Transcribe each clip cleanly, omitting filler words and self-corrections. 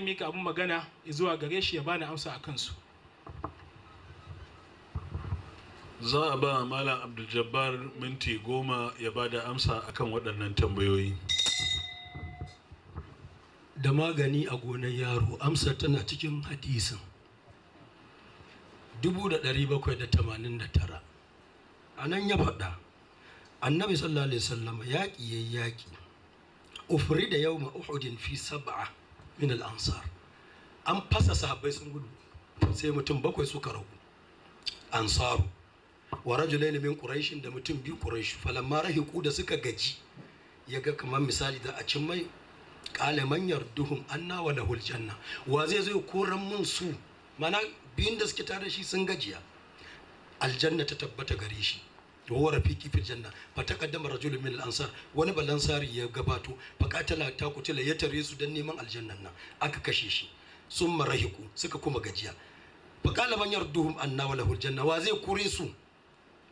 mika abin magana zuwa gare shi ya bani amsa a kansu. Za a ba Malam Abdul-Jabbar minti 10 ya bada amsa akan waɗannan tambayoyi. Da magani a gonar yaro, amsar tana cikin hadisin 1789. A nan ya faɗa, annabi sallallahu alaihi wasallam yaƙi yayi yaƙi, ufri da yawma uhudin fi sab'a min al-ansar. An fasa sahabbai sun gudu, sai mutum 7 suka ragu, ansaru wa rajulain min quraish, da mutum 2 quraish. Falamma rahiqu, da suka gaji, yaga kamar misali da a cin mai, qala man yarduhum anna wa lahul janna, wa zai zo koran mun su, mana biyun da suke tare da shi sun gajiya, aljanna ta tabbata gare shi, wa rafiqi fil janna. Fa taqaddama rajulun min al-ansar, wani balansari ya gabato, fa qatala ta kutila, ya tare su dan neman aljannan nan, aka kashe shi. Summa rahiqu, suka kuma gajiya. Fa qala man yarduhum anna wa lahul janna, wa zai kore su,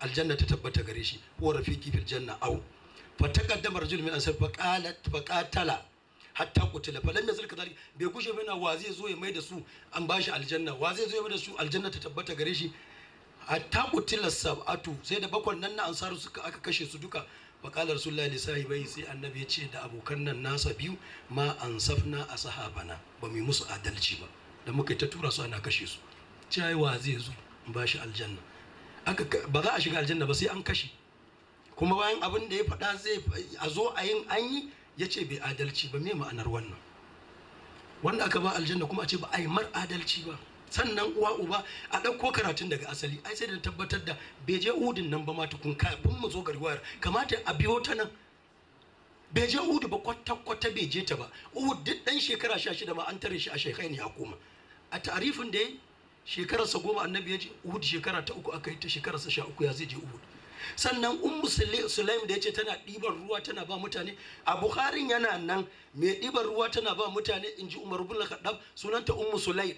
aljanna ta tabbata gare shi, wa rafiqi fil janna. Aw fa taqaddama rajulun min al-ansar fa qatala hatta kutila, fa lam yazal kadhalik, bai kushe bana wa zai zo ya mai da su an bashi aljanna, wa zai zo ya mai da su aljanna ta tabbata gare shi, hatta kutila sab'atu, sai da 7 nan na ansaru suka aka kashe su duka. Fa qala rasulullahi li sahibai, sai annabi ya ce da abokan nan nasa biyu, ma ansafna ashabana, ba mu musu adalci ba da muka ta tura su ana kashe su, ce wa zai zo in bashi aljanna, ba za a shiga aljanna ba sai an kashe. Kuma bayan abin da ya faɗa zai a zo a yin an yi, ya ce bai adalci ba. Me ma'anar wannan? Wanda aka ba aljanna kuma a ce ba a yi mar adalci ba. Sannan uwa uba a ɗauko karatun daga asali, ai sai da tabbatar da bai je Uhudin nan ba ma tukun, kafin mu zo ga riwayar kamata a biyo ta nan. Bai je Uhud ba, kwata bai je ta ba. Uhud duk ɗan shekara 16 ma an tare shi a shekai ne a koma. A tarifin da ya shekararsa 10 annabi ya je Uhud, shekara ta 3 aka yi ta, shekararsa 13 ya zai je Uhud. Sannan Sulaim da ya ce tana ɗiban ruwa tana ba mutane, a Bukharin yana nan, mai ɗiban ruwa tana ba mutane, in ji Umar bin Khattab, sunanta Sulaim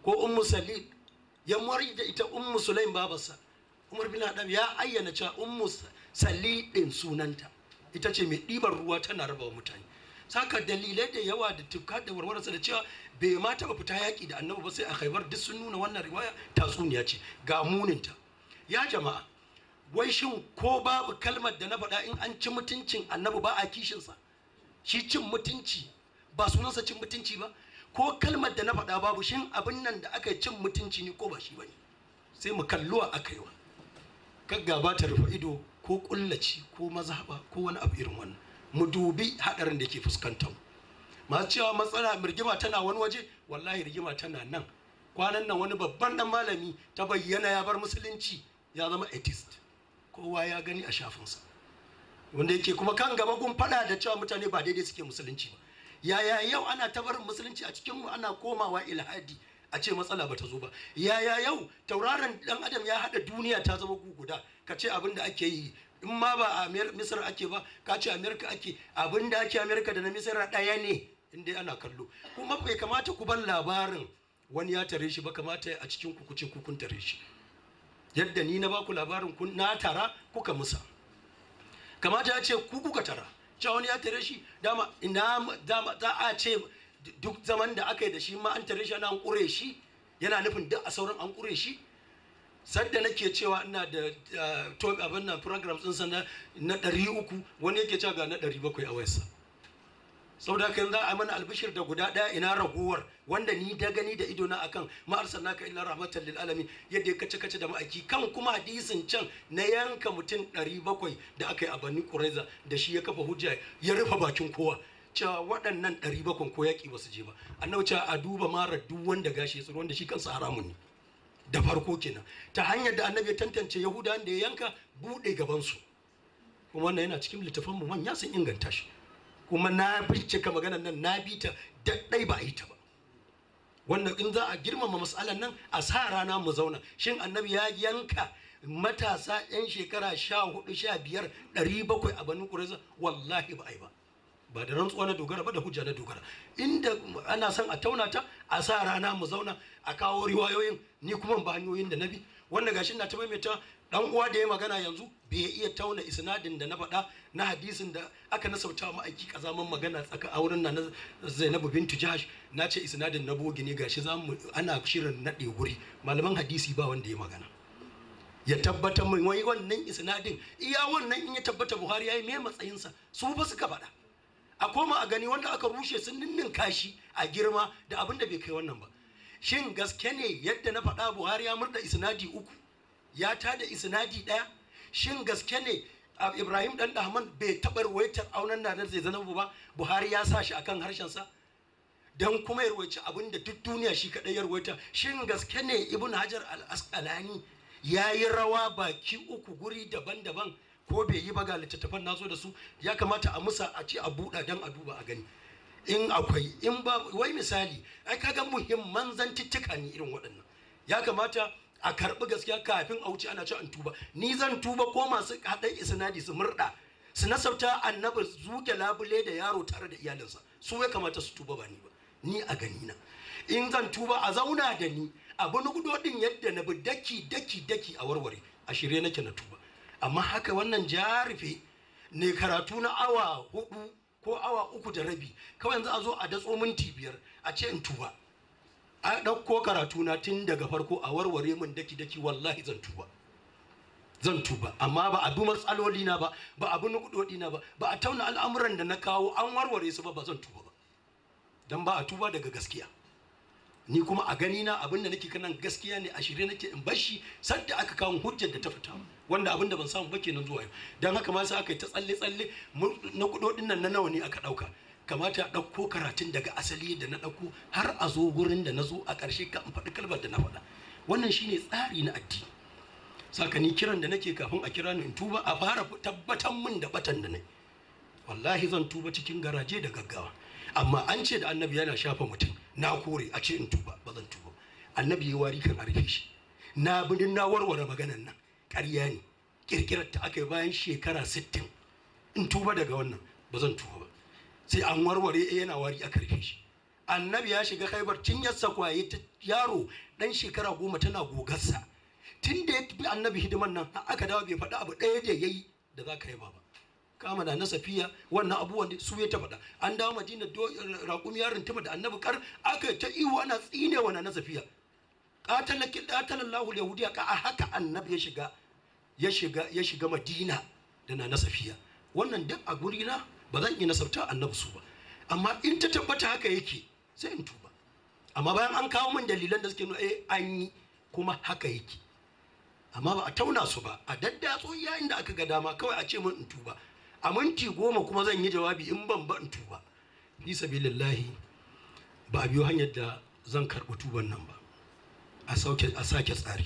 ko Salil, ya mari da ita Sulaim babarsa. Umar bin Khattab ya ayyana cewa Salil ɗin sunanta, ita ce mai ɗiban ruwa tana raba wa mutane. Saka dalilai da yawa da tukka da warwarsa da cewa bai ma taɓa fita yaƙi da annabi ba sai a Khaibar, duk sun nuna wannan riwaya tatsuniya ce, ga muninta. Ya jama'a, wai shin ko babu kalmar da na faɗa in an ci mutuncin annabi ba a kishinsa? Shi cin mutunci ba sunansa cin mutunci ba? Ko kalmar da na faɗa babu, shin abin nan da aka yi cin mutunci ne ko ba shi ba ne? Sai mu kalluwa aka yi wa gaggaba ta rufe ido ko kullaci ko mazhaba ko wani abu irin wannan. Mu dubi haɗarin da ke fuskantar masu cewa matsala rigima tana wani waje, wallahi rigima tana nan. Kwanan nan wani babban dan malami ta bayyana ya bar musulunci, ya zama atheist, kowa ya gani a shafinsa, wanda yake kuma kan gaba gun fada da cewa mutane ba daidai suke musulunci ba. Yaya yau ana ta barin musulunci a cikinmu ana komawa ilhadi a ce matsala ba ta zo ba? Yaya yau tauraron dan adam ya hada duniya ta zama guguda, ka ce abin da ake yi in ma ba a Misir ake ba, ka ce Amerika ake, abin da ake Amerika da na Misir ɗaya ne inda ana kallo. Kuma bai kamata ku ban labarin wani ya tare shi ba, kamata a cikin ku ce kun tare shi. Yadda ni na baku labarin kun na tara kuka musa, kamata ya ce ku kuka tara cewa wani ya tare shi. Dama za a ce duk zaman da aka yi da shi ma an tare shi ana an ƙure shi, yana nufin duk a sauran an ƙure shi. Sadda nake cewa ina da abin nan programs ɗinsa na 300, wani yake cewa ga na 700 a wayarsa. Saboda haka za a mana albishir da guda ɗaya, ina raguwar wanda ni da gani da idona akan ma arsalnaka illa rahmatan lil alamin, yadda ya kace da ma'aiki kan kuma hadisin can na yanka mutum 700 da aka yi a Bani Quraiza, da shi ya kafa hujja ya rufe bakin kowa cewa waɗannan 700 ko yaƙi ba su je ba. Annabi cewa a duba mara duk wanda gashi ya tsiro, wanda shi kansa haramun ne da farko kenan, ta hanyar da annabi ya tantance Yahudawan da ya yanka buɗe gabansu. Kuma wannan yana cikin littafin mu manya sun inganta shi, kuma na bincika maganar nan na bi ta daɗai ba a yi ta ba. Wannan in za a girmama matsalar nan a sa rana mu zauna, shin annabi ya yanka matasa 'yan shekara 14-15 700 a Bani Qurayza? Wallahi ba a yi ba. Ba da rantsuwa na dogara ba, da hujja na dogara. Inda ana son a tauna ta, a sa rana mu zauna a kawo riwayoyin, ni kuma ba hanyoyin da na bi, wanda gashi na ta maimaita dan uwa da ya magana yanzu bai iya tauna isnadin da na faɗa na hadisin da aka nasauta ma'aiki kazaman magana tsaka auren na Zainabu bintu Jahsh na ce isnadin na bogi ne gashi ana shirin naɗe guri malaman hadisi ba wanda ya magana ya tabbatar mai wai wannan isnadin iya wannan in ya tabbata Buhari yayi me matsayinsa su ba suka faɗa a koma a gani wanda aka rushe sun ninninka shi a girma da abin da bai kai wannan ba shin gaske ne yadda na faɗa Buhari ya murda isnadi 3 ya tada isnadi 1 shin gaske ne Ibrahim dan Dahman bai taɓa ruwaitar aunan na zai Zainabu ba Buhari ya sa shi akan harshen sa dan kuma ya ruwaici abin da duk duniya shi kadai ya ruwaita shin gaske ne Ibn Hajar al-Asqalani yayi rawa baki 3 guri daban-daban ko bai yi ba ga littattafan nazo da su ya kamata a musa a ce a buɗa dan a duba a gani in akwai in ba wai misali ai kaga muhimman zantuttuka ne irin waɗannan ya kamata a karɓi gaskiya kafin a wuce ana ci an tuba ni zan tuba ko masu haɗin isnadi su murɗa su nasabta annabi zuke labule da yaro tare da iyalinsa su ya kamata su tuba ba ni ba ni a gani na in zan tuba a zauna da ni abu nugudodin yadda na bi daki a warware a shirye nake na tuba amma haka wannan jarife ne karatu na awa 4 ko awa 3 da rabi kawai yanzu a zo a datso minti 5 a ce in tuba a ɗauko karatu na tun daga farko a warware min daki wallahi zan tuba amma ba a bi matsaloli na ba a bi nukudodi na ba a tauna al'amuran da na kawo an warware su ba zan tuba ba dan ba a tuba daga gaskiya ni kuma a gani na abinda nake kanan gaskiya ne a shirye nake in bashi sadda aka kawo hujjar da ta fita wanda abinda ban samu ba kenan zuwa yau dan haka ma sai aka yi ta tsalle na kudodin nan na nawa ne aka dauka kamata a dauko karatun daga asali da na dauko har a zo gurin da na zo a ƙarshe ka in faɗi kalmar da na faɗa wannan shine tsari na addini saka ni kiran da nake kafin a kira ni in tuba a fara tabbatar min da batan da nayi wallahi zan tuba cikin garaje da gaggawa amma an ce da annabi yana shafa mutum na kore a ce in tuba ba zan tuba annabi ya wari kan arfe shi na bidin na warware maganan nan ƙarya ne kirkirar ta aka yi bayan shekara 60 in tuba daga wannan ba zan tuba ba sai an warware yana wari aka rufe shi annabi ya shiga Khaibar tun ya sakwaye ta yaro dan shekara 10 tana gogarsa tun da ya bi annabi hidiman nan aka dawo bai faɗa abu ɗaya da yayi da za ka yi ba kama da na Safiya wannan abubuwan da su ya ta faɗa an dawo Madina raƙumi yarin tuma da annabi kar aka ta ihu ana tsine wa na Safiya qatalallahu yahudiya ka haka annabi ya shiga Madina da na Safiya wannan duk a guri na ba zan yi nasabta annabi su ba amma in ta tabbata haka yake sai in tuba amma bayan an kawo min dalilan da suke nuna an yi kuma haka yake amma ba a tauna su ba a daddatso yayin da aka ga dama kawai a ce min in tuba a minti 10 kuma zan yi jawabi in ban ba in tuba fi sabilillahi ba a biyo hanyar da zan karɓi tuban nan ba a sake tsari